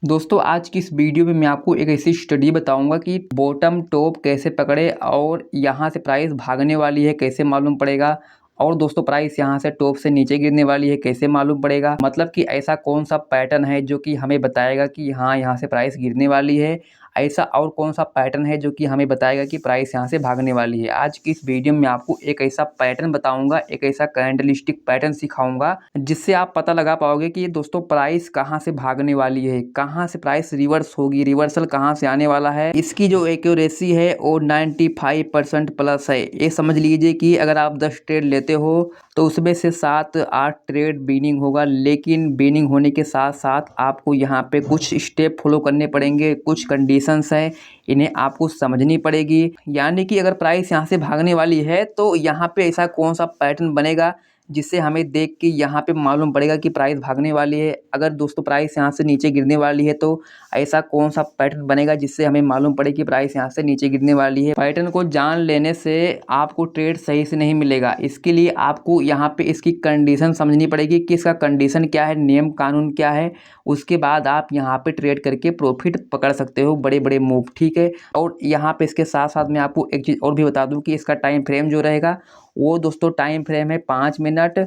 दोस्तों आज की इस वीडियो में मैं आपको एक ऐसी स्टडी बताऊंगा कि बॉटम टॉप कैसे पकड़े और यहाँ से प्राइस भागने वाली है कैसे मालूम पड़ेगा। और दोस्तों प्राइस यहाँ से टॉप से नीचे गिरने वाली है कैसे मालूम पड़ेगा। मतलब कि ऐसा कौन सा पैटर्न है जो कि हमें बताएगा कि हाँ यहाँ से प्राइस गिरने वाली है। ऐसा और कौन सा पैटर्न है जो कि हमें बताएगा कि प्राइस यहाँ से भागने वाली है। आज की इस वीडियो में आपको एक ऐसा पैटर्न बताऊंगा, एक ऐसा कैंडलस्टिक पैटर्न सिखाऊंगा जिससे आप पता लगा पाओगे कि दोस्तों प्राइस कहाँ से भागने वाली है, कहाँ से प्राइस रिवर्स होगी, रिवर्सल कहाँ से आने वाला है। इसकी जो एक्यूरेसी है वो 95% प्लस है। ये समझ लीजिए कि अगर आप 10 ट्रेड लेते हो तो उसमें से 7-8 ट्रेड बीनिंग होगा, लेकिन बीनिंग होने के साथ साथ आपको यहाँ पे कुछ स्टेप फॉलो करने पड़ेंगे, कुछ कंडीशंस हैं, इन्हें आपको समझनी पड़ेगी। यानी कि अगर प्राइस यहाँ से भागने वाली है तो यहाँ पे ऐसा कौन सा पैटर्न बनेगा जिससे हमें देख के यहाँ पे मालूम पड़ेगा कि प्राइस भागने वाली है। अगर दोस्तों प्राइस यहाँ से नीचे गिरने वाली है तो ऐसा कौन सा पैटर्न बनेगा जिससे हमें मालूम पड़े कि प्राइस यहाँ से नीचे गिरने वाली है। पैटर्न को जान लेने से आपको ट्रेड सही से नहीं मिलेगा। इसके लिए आपको यहाँ पे इसकी कंडीशन समझनी पड़ेगी कि इसका कंडीशन क्या है, नियम कानून क्या है। उसके बाद आप यहाँ पे ट्रेड करके प्रॉफिट पकड़ सकते हो, बड़े बड़े मूव, ठीक है। और यहाँ पे इसके साथ साथ मैं आपको एक चीज़ और भी बता दूँ कि इसका टाइम फ्रेम जो रहेगा वो दोस्तों टाइम फ्रेम है 5 मिनट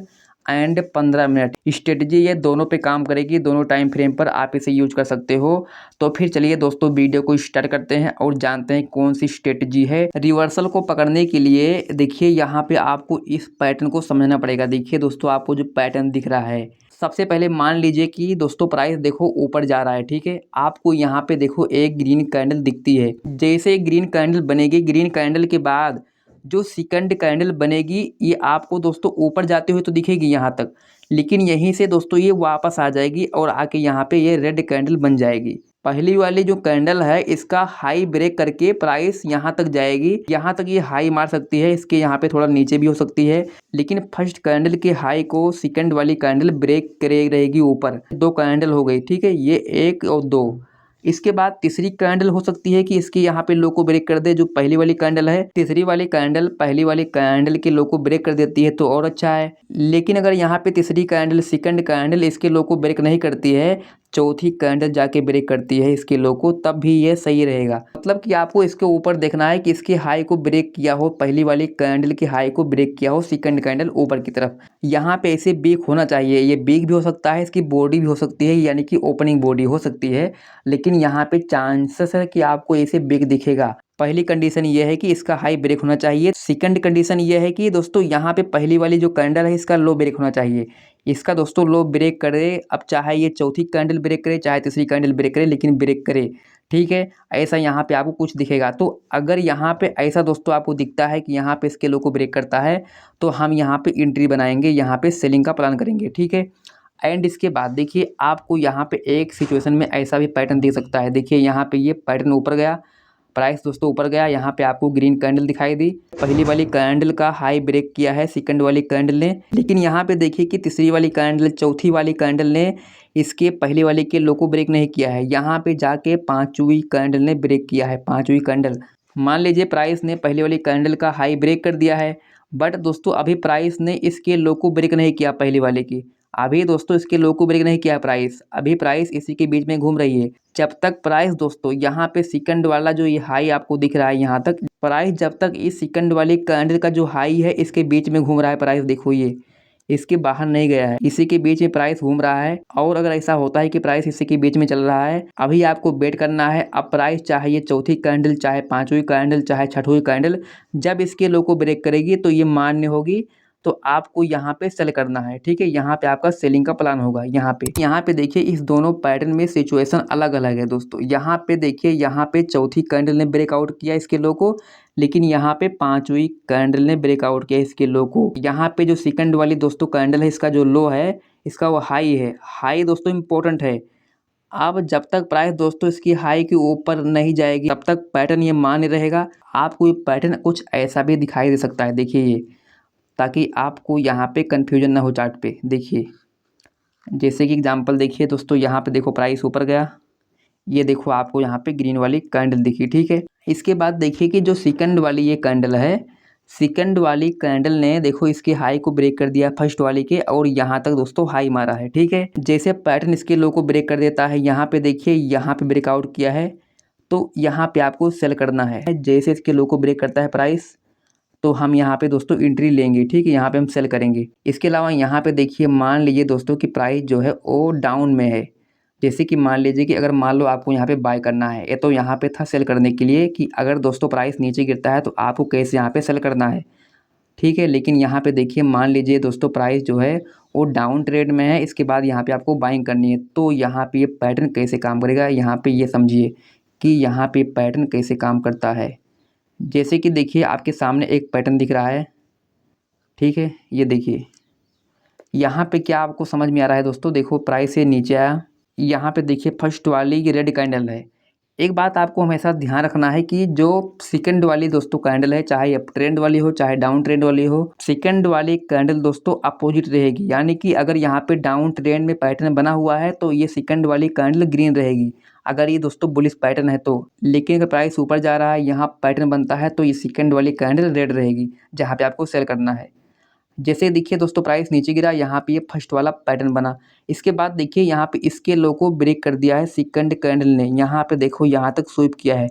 एंड 15 मिनट। स्ट्रेटजी ये दोनों पे काम करेगी, दोनों टाइम फ्रेम पर आप इसे यूज कर सकते हो। तो फिर चलिए दोस्तों वीडियो को स्टार्ट करते हैं और जानते हैं कौन सी स्ट्रेटजी है। रिवर्सल को पकड़ने के लिए देखिए यहाँ पे आपको इस पैटर्न को समझना पड़ेगा। देखिए दोस्तों आपको जो पैटर्न दिख रहा है, सबसे पहले मान लीजिए कि दोस्तों प्राइस देखो ऊपर जा रहा है, ठीक है। आपको यहाँ पे देखो एक ग्रीन कैंडल दिखती है। जैसे ग्रीन कैंडल बनेगी, ग्रीन कैंडल के बाद जो सेकंड कैंडल बनेगी ये आपको दोस्तों ऊपर जाते हुए तो दिखेगी यहाँ तक, लेकिन यहीं से दोस्तों ये वापस आ जाएगी और आके यहाँ पे ये रेड कैंडल बन जाएगी। पहली वाली जो कैंडल है इसका हाई ब्रेक करके प्राइस यहाँ तक जाएगी, यहाँ तक ये हाई मार सकती है, इसके यहाँ पे थोड़ा नीचे भी हो सकती है, लेकिन फर्स्ट कैंडल के हाई को सेकंड वाली कैंडल ब्रेक करे रहेगी ऊपर। दो कैंडल हो गई, ठीक है, ये एक और दो। इसके बाद तीसरी कैंडल हो सकती है कि इसके यहाँ पे लो को ब्रेक कर दे, जो पहली वाली कैंडल है। तीसरी वाली कैंडल पहली वाली कैंडल के लो को ब्रेक कर देती है तो और अच्छा है। लेकिन अगर यहाँ पे तीसरी कैंडल सेकंड कैंडल इसके लो को ब्रेक नहीं करती है, चौथी कैंडल जाके ब्रेक करती है इसके लो को, तब भी ये सही रहेगा। मतलब कि आपको इसके ऊपर देखना है कि इसके हाई को ब्रेक किया हो, पहली वाली कैंडल के हाई को ब्रेक किया हो सेकंड कैंडल ऊपर की तरफ। यहाँ पे ऐसे बिग होना चाहिए। ये बिग भी हो सकता है, इसकी बॉडी भी हो सकती है, यानी कि ओपनिंग बॉडी हो सकती है, लेकिन यहाँ पे चांसेस है कि आपको ऐसे बिग दिखेगा। पहली कंडीशन ये है कि इसका हाई ब्रेक होना चाहिए। सेकंड कंडीशन ये है कि दोस्तों यहाँ पे पहली वाली जो कैंडल है इसका लो ब्रेक होना चाहिए। इसका दोस्तों लो ब्रेक करे, अब चाहे ये चौथी कैंडल ब्रेक करे चाहे तीसरी कैंडल ब्रेक करे, लेकिन ब्रेक करे, ठीक है। ऐसा यहाँ पे आपको कुछ दिखेगा। तो अगर यहाँ पे ऐसा दोस्तों आपको दिखता है कि यहाँ पे इसके लो को ब्रेक करता है तो हम यहाँ पे एंट्री बनाएंगे, यहाँ पे सेलिंग का प्लान करेंगे, ठीक है। एंड इसके बाद देखिए आपको यहाँ पे एक सिचुएशन में ऐसा भी पैटर्न दिख सकता है। देखिए यहाँ पे ये पैटर्न ऊपर गया, प्राइस दोस्तों ऊपर गया, यहाँ पे आपको ग्रीन कैंडल दिखाई दी, पहली वाली कैंडल का हाई ब्रेक किया है सेकंड वाली कैंडल ने, लेकिन यहाँ पे देखिए कि तीसरी वाली कैंडल चौथी वाली कैंडल ने इसके पहली वाली के लो को ब्रेक नहीं किया है। यहाँ पे जाके पांचवी कैंडल ने ब्रेक किया है। पांचवी कैंडल, मान लीजिए प्राइस ने पहली वाली कैंडल का हाई ब्रेक कर दिया है, बट दोस्तों अभी प्राइस ने इसके लो को ब्रेक नहीं किया पहली वाले की। अभी दोस्तों इसके लो को ब्रेक नहीं किया प्राइस, अभी प्राइस इसी के बीच में घूम रही है। जब तक प्राइस दोस्तों यहाँ पे सेकंड वाला जो ये हाई आपको दिख रहा है, यहाँ तक प्राइस जब तक इस सेकंड वाली कैंडल का जो हाई है इसके बीच में घूम रहा है, प्राइस देखो ये इसके बाहर नहीं गया है, इसी के बीच में प्राइस घूम रहा है। और अगर ऐसा होता है कि प्राइस इसी के बीच में चल रहा है, अभी आपको वेट करना है। अब प्राइस चाहे ये चौथी कैंडल चाहे पांचवी कैंडल चाहे छठवीं कैंडल जब इसके लो को ब्रेक करेगी तो ये मान्य होगी, तो आपको यहाँ पे सेल करना है, ठीक है। यहाँ पे आपका सेलिंग का प्लान होगा। यहाँ पे देखिए इस दोनों पैटर्न में सिचुएशन अलग अलग है दोस्तों। यहाँ पे देखिए यहाँ पे चौथी कैंडल ने ब्रेकआउट किया इसके लो को, लेकिन यहाँ पे पांचवी कैंडल ने ब्रेकआउट किया इसके लो को। यहाँ पे जो सेकंड वाली दोस्तों कैंडल है इसका जो लो है इसका वो हाई है। हाई दोस्तों इंपॉर्टेंट है। अब जब तक प्राइस दोस्तों इसकी हाई के ऊपर नहीं जाएगी तब तक पैटर्न ये मान्य रहेगा। आपको ये पैटर्न कुछ ऐसा भी दिखाई दे सकता है, देखिए ये, ताकि आपको यहाँ पे कन्फ्यूजन ना हो चार्ट पे। देखिए जैसे कि एग्जांपल देखिए दोस्तों, यहाँ पे देखो प्राइस ऊपर गया, ये देखो आपको यहाँ पे ग्रीन वाली कैंडल दिखी, ठीक है। इसके बाद देखिए कि जो सेकंड वाली ये कैंडल है, सेकंड वाली कैंडल ने देखो इसके हाई को ब्रेक कर दिया फर्स्ट वाली के, और यहाँ तक दोस्तों हाई मारा है। ठीक है, जैसे पैटर्न इसके लो को ब्रेक कर देता है, यहाँ पे देखिए यहाँ पे ब्रेकआउट किया है, तो यहाँ पे आपको सेल करना है। जैसे इसके लो को ब्रेक करता है प्राइस, तो हम यहाँ पे दोस्तों एंट्री लेंगे। ठीक है, यहाँ पे हम सेल करेंगे। इसके अलावा यहाँ पे देखिए मान लीजिए दोस्तों कि प्राइस जो है वो डाउन में है। जैसे कि मान लीजिए कि अगर मान लो आपको यहाँ पे बाय करना है, ये तो यहाँ पे था सेल करने के लिए कि अगर दोस्तों प्राइस नीचे गिरता है तो आपको कैसे यहाँ पे सेल करना है। ठीक है, लेकिन यहाँ पे देखिए मान लीजिए दोस्तों प्राइस जो है वो डाउन ट्रेड में है, इसके बाद यहाँ पे आपको बाइंग करनी है। तो यहाँ पे ये पैटर्न कैसे काम करेगा, यहाँ पे ये समझिए कि यहाँ पे पैटर्न कैसे काम करता है। जैसे कि देखिए आपके सामने एक पैटर्न दिख रहा है। ठीक है, ये देखिए यहाँ पे क्या आपको समझ में आ रहा है दोस्तों। देखो प्राइस से नीचे आया, यहाँ पे देखिए फर्स्ट वाली ये रेड कैंडल है। एक बात आपको हमेशा ध्यान रखना है कि जो सेकंड वाली दोस्तों कैंडल है, चाहे अप ट्रेंड वाली हो चाहे डाउन ट्रेंड वाली हो, सेकंड वाली कैंडल दोस्तों अपोजिट रहेगी। यानी कि अगर यहाँ पे डाउन ट्रेंड में पैटर्न बना हुआ है तो ये सेकंड वाली कैंडल ग्रीन रहेगी, अगर ये दोस्तों बुलिश पैटर्न है तो। लेकिन अगर प्राइस ऊपर जा रहा है, यहाँ पैटर्न बनता है, तो ये सेकंड वाली कैंडल रेड रहेगी, जहाँ पे आपको सेल करना है। जैसे देखिए दोस्तों प्राइस नीचे गिरा, यहाँ पे ये फर्स्ट वाला पैटर्न बना। इसके बाद देखिए यहाँ पे इसके लो को ब्रेक कर दिया है सेकंड कैंडल ने, यहाँ पे देखो यहाँ तक स्वीप किया है।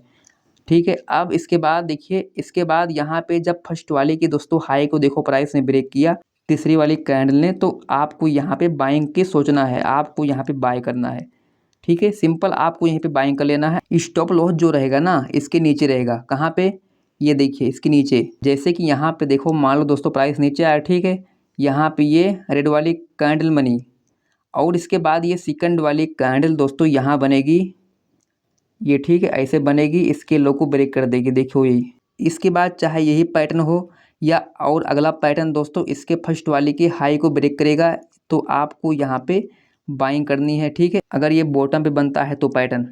ठीक है, अब इसके बाद देखिए इसके बाद यहाँ पे जब फर्स्ट वाले की दोस्तों हाई को देखो प्राइस ने ब्रेक किया तीसरी वाली कैंडल ने, तो आपको यहाँ पे बाइंग के सोचना है, आपको यहाँ पे बाय करना है। ठीक है, सिंपल आपको यहीं पे बाइंग कर लेना है। स्टॉप लॉस जो रहेगा ना इसके नीचे रहेगा, कहाँ पे, ये देखिए इसके नीचे। जैसे कि यहाँ पे देखो मान लो दोस्तों प्राइस नीचे आया, ठीक है, यहाँ पे ये रेड वाली कैंडल बनी, और इसके बाद ये सेकंड वाली कैंडल दोस्तों यहाँ बनेगी, ये ठीक है ऐसे बनेगी, इसके लो को ब्रेक कर देगी। देखो यही, इसके बाद चाहे यही पैटर्न हो या और अगला पैटर्न दोस्तों इसके फर्स्ट वाली की हाई को ब्रेक करेगा, तो आपको यहाँ पे बाइंग करनी है। ठीक है, अगर ये बॉटम पे बनता है तो पैटर्न,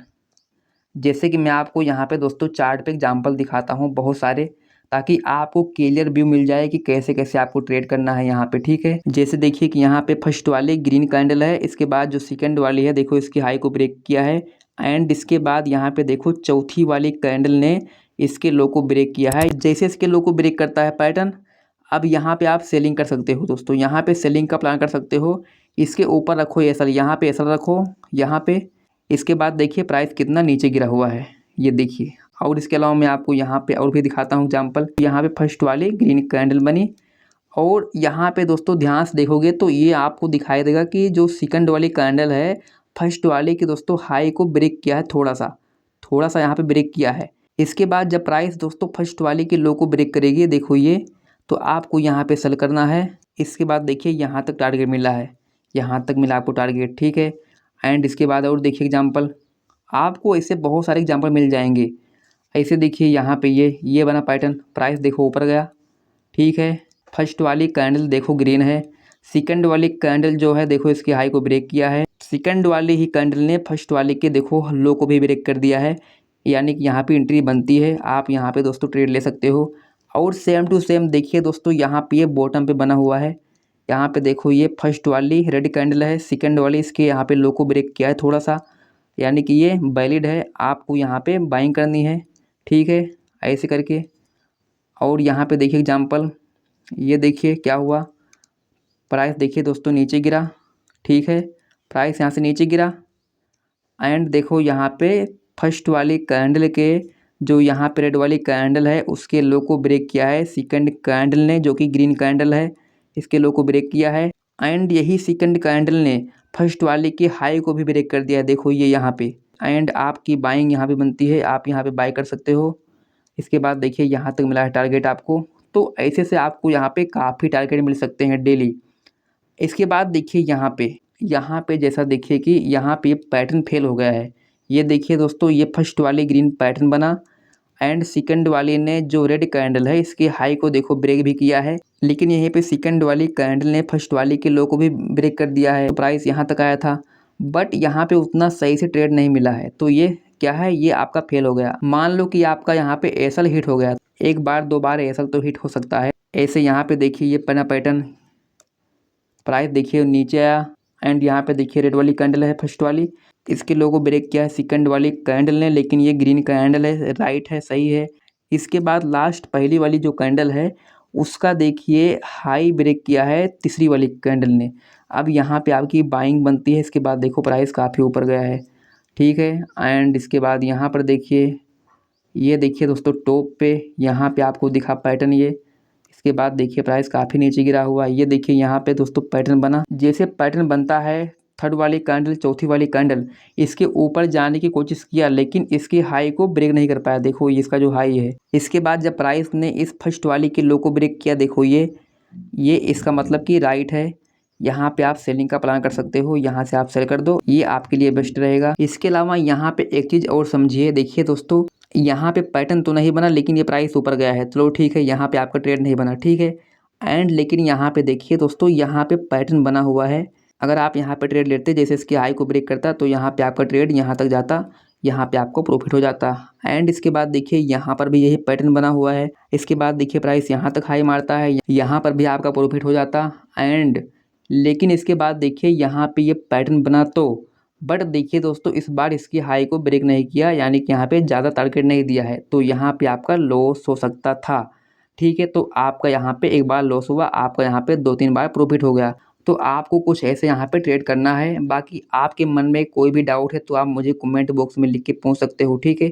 जैसे कि मैं आपको यहाँ पे दोस्तों चार्ट पे एग्जांपल दिखाता हूँ बहुत सारे, ताकि आपको क्लियर व्यू मिल जाए कि कैसे कैसे आपको ट्रेड करना है यहाँ पे। ठीक है, जैसे देखिए कि यहाँ पे फर्स्ट वाली ग्रीन कैंडल है, इसके बाद जो सेकंड वाली है देखो इसकी हाई को ब्रेक किया है, एंड इसके बाद यहाँ पे देखो चौथी वाली कैंडल ने इसके लो को ब्रेक किया है। जैसे इसके लो को ब्रेक करता है पैटर्न, अब यहाँ पे आप सेलिंग कर सकते हो दोस्तों, यहाँ पे सेलिंग का प्लान कर सकते हो। इसके ऊपर रखो एसएल, यहाँ पे एसएल रखो यहाँ पे। इसके बाद देखिए प्राइस कितना नीचे गिरा हुआ है, ये देखिए। और इसके अलावा मैं आपको यहाँ पे और भी दिखाता हूँ एग्जाम्पल। यहाँ पे फर्स्ट वाली ग्रीन कैंडल बनी, और यहाँ पे दोस्तों ध्यान से देखोगे तो ये आपको दिखाई देगा कि जो सेकंड वाली कैंडल है फर्स्ट वाले की दोस्तों हाई को ब्रेक किया है, थोड़ा सा यहाँ पे ब्रेक किया है। इसके बाद जब प्राइस दोस्तों फर्स्ट वाले की लो को ब्रेक करेगी, देखो ये, तो आपको यहाँ पे सेल करना है। इसके बाद देखिए यहाँ तक टारगेट मिला है, यहाँ तक मिला आपको टारगेट। ठीक है, एंड इसके बाद और देखिए एग्जांपल, आपको ऐसे बहुत सारे एग्जांपल मिल जाएंगे। ऐसे देखिए यहाँ पे ये बना पैटर्न, प्राइस देखो ऊपर गया। ठीक है, फर्स्ट वाली कैंडल देखो ग्रीन है, सेकंड वाली कैंडल जो है देखो इसकी हाई को ब्रेक किया है, सेकंड वाली ही कैंडल ने फर्स्ट वाली के देखो लो को भी ब्रेक कर दिया है, यानी कि यहाँ पे एंट्री बनती है। आप यहाँ पे दोस्तों ट्रेड ले सकते हो। और सेम टू सेम देखिए दोस्तों यहाँ पे ये बॉटम पे बना हुआ है, यहाँ पे देखो ये फर्स्ट वाली रेड कैंडल है, सेकंड वाली इसके यहाँ पे लो को ब्रेक किया है थोड़ा सा, यानी कि ये वैलिड है, आपको यहाँ पे बाइंग करनी है। ठीक है, ऐसे करके। और यहाँ पे देखिए एग्जांपल, ये देखिए क्या हुआ, प्राइस देखिए दोस्तों नीचे गिरा। ठीक है, प्राइस यहाँ से नीचे गिरा, एंड देखो यहाँ पे फर्स्ट वाली कैंडल के जो यहाँ पे रेड वाली कैंडल है उसके लो को ब्रेक किया है सेकंड कैंडल ने, जो कि ग्रीन कैंडल है, इसके लो को ब्रेक किया है। एंड यही सेकंड कैंडल ने फर्स्ट वाले की हाई को भी ब्रेक कर दिया है, देखो ये यहाँ पे। एंड आपकी बाइंग यहाँ पे बनती है, आप यहाँ पे बाय कर सकते हो। इसके बाद देखिए यहाँ तक मिला है टारगेट आपको, तो ऐसे से आपको यहाँ पे काफ़ी टारगेट मिल सकते हैं डेली। इसके बाद देखिए यहाँ पे जैसा देखिए कि यहाँ पे पैटर्न फेल हो गया है। ये देखिए दोस्तों, ये फर्स्ट वाली ग्रीन पैटर्न बना, एंड सेकंड वाली ने जो रेड कैंडल है इसकी हाई को देखो ब्रेक भी किया है, लेकिन यहीं पे सेकंड वाली कैंडल ने फर्स्ट वाली के लो को भी ब्रेक कर दिया है। तो प्राइस यहाँ तक आया था, बट यहाँ पे उतना सही से ट्रेड नहीं मिला है, तो ये क्या है, ये आपका फेल हो गया। मान लो कि आपका यहाँ पे एसएल हिट हो गया, एक बार दो बार एसएल तो हिट हो सकता है। ऐसे यहाँ पे देखिए ये पना पैटर्न, प्राइस देखिए नीचे आया, एंड यहाँ पे देखिए रेड वाली कैंडल है फर्स्ट वाली, इसके लो को ब्रेक किया है सेकंड वाली कैंडल ने, लेकिन ये ग्रीन कैंडल है, राइट है, सही है। इसके बाद लास्ट पहली वाली जो कैंडल है उसका देखिए हाई ब्रेक किया है तीसरी वाली कैंडल ने। अब यहाँ पे आपकी बाइंग बनती है। इसके बाद देखो प्राइस काफ़ी ऊपर गया है, ठीक है। एंड इसके बाद यहाँ पर देखिए, ये देखिए दोस्तों टॉप पे यहाँ पे आपको दिखा पैटर्न ये। इसके बाद देखिए प्राइस काफ़ी नीचे गिरा हुआ है। ये देखिए यहाँ पे दोस्तों पैटर्न बना। जैसे पैटर्न बनता है थर्ड वाली कैंडल चौथी वाली कैंडल इसके ऊपर जाने की कोशिश किया, लेकिन इसकी हाई को ब्रेक नहीं कर पाया। देखो ये इसका जो हाई है। इसके बाद जब प्राइस ने इस फर्स्ट वाली के लो को ब्रेक किया, देखो ये इसका मतलब कि राइट है। यहाँ पे आप सेलिंग का प्लान कर सकते हो, यहाँ से आप सेल कर दो, ये आपके लिए बेस्ट रहेगा। इसके अलावा यहाँ पे एक चीज़ और समझिए, देखिए दोस्तों यहाँ पे पैटर्न तो नहीं बना, लेकिन ये प्राइस ऊपर गया है, चलो ठीक है, यहाँ पे आपका ट्रेड नहीं बना, ठीक है। एंड लेकिन यहाँ पे देखिए दोस्तों, यहाँ पे पैटर्न बना हुआ है। अगर आप यहाँ पे ट्रेड लेते जैसे इसकी हाई को ब्रेक करता तो यहाँ पे आपका ट्रेड यहाँ तक जाता, यहाँ पे आपको प्रॉफिट हो जाता। एंड इसके बाद देखिए यहाँ पर भी यही पैटर्न बना हुआ है। इसके बाद देखिए प्राइस यहाँ तक हाई मारता है, यहाँ पर भी आपका प्रॉफिट हो जाता। एंड लेकिन इसके बाद देखिए यहाँ पे ये पैटर्न बना तो, बट देखिए दोस्तों इस बार इसकी हाई को ब्रेक नहीं किया, यानी कि यहाँ पे ज़्यादा टारगेट नहीं दिया है, तो यहाँ पे आपका लॉस हो सकता था, ठीक है। तो आपका यहाँ पे एक बार लॉस हुआ, आपका यहाँ पे 2-3 बार प्रॉफिट हो गया। तो आपको कुछ ऐसे यहाँ पे ट्रेड करना है। बाकी आपके मन में कोई भी डाउट है तो आप मुझे कमेंट बॉक्स में लिख के पूछ सकते हो, ठीक है।